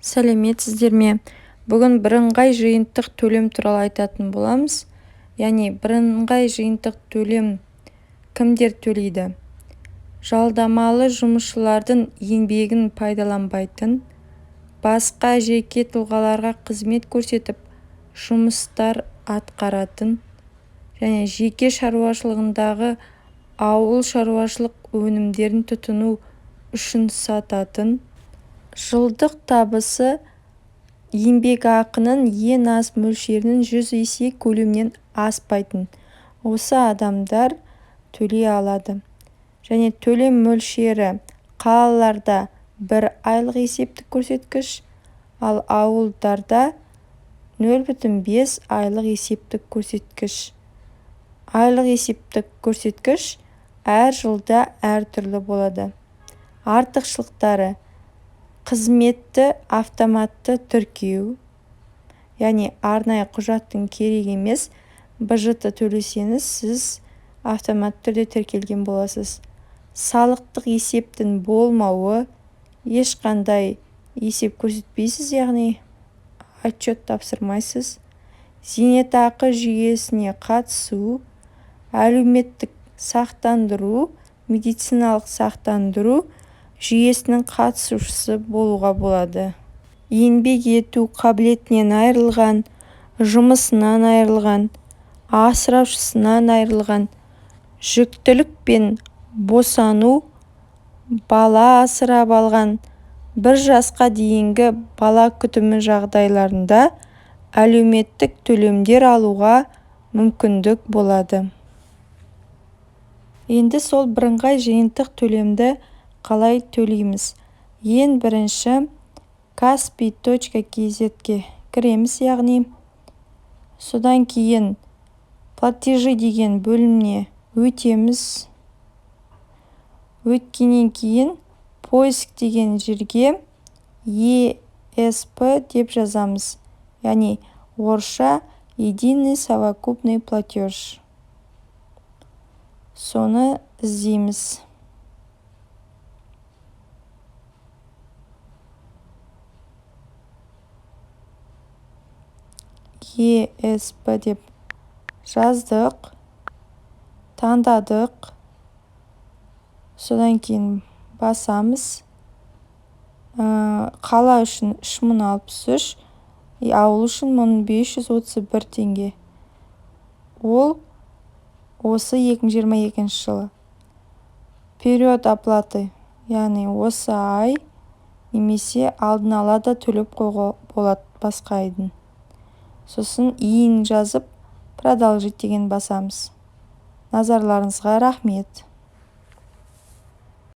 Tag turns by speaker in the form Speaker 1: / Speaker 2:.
Speaker 1: Сәлеметсіздер ме? Бүгін бірыңғай жиынтық төлем туралы айтатын боламыз. Яғни бірыңғай жиынтық төлем кімдер төлейді? Жалдамалы жұмысшылардың еңбегін пайдаланбайтын, басқа жеке тұлғаларға қызмет көрсетіп, жұмыстар атқаратын және жеке шаруашылығындағы ауыл шаруашылық өнімдерін тұтыну үшін сататын, жылдық табысы еңбекақының ең аз мөлшерінің 100 есе көлемінен аспайтын осы адамдар төлей алады. Және төлем мөлшері қалаларда 1 айлық есептік көрсеткіш, ал ауылдарда 0,5 айлық есептік көрсеткіш. Айлық есептік көрсеткіш әр жылда әртүрлі болады. Артықшылықтары: қызметті автоматты тіркеу, яғни арнайы құжаттың керек емес, бжт төлесеңіз, сіз автоматты түрде тіркелген боласыз. Салықтық есептің болмауы, ешқандай есеп көрсетпейсіз, яғни отчет тапсырмайсыз. Зейнетақы жүйесіне қатысу, әлеуметтік сақтандыру, медициналық сақтандыру жүйесінің қатысушысы болуға болады. Еңбек ету қабілетінен айырылған, жұмысынан айырылған, асыраушысынан айырылған, жүктілік пен босану, бала асырап алған, 1 жасқа дейінгі бала күтімі жағдайларында әлеуметтік төлемдер алуға мүмкіндік болады. Енді сол бірыңғай жиынтық төлемді қалай төлейміз? Ең бірінші kaspi.kz-ге кіреміз, яғни содан кейін платежи деген бөліміне өтеміз. Өткеннен кейін поиск деген жерге ESP деп жазамыз, яғни орысша единый совокупный платеж. Соны іздейміз. ESP деп жаздық, таңдадық, содан кейін басамыз. Қала үшін 3063, ауыл үшін 1531 теңге. Ол осы 2022 жылы. Период оплаты, яғни осы ай немесе алдын ала да төлеп қойға болады басқа айдың. Сосын иін жазып, продолжить деген басамыз. Назарларыңызға рахмет.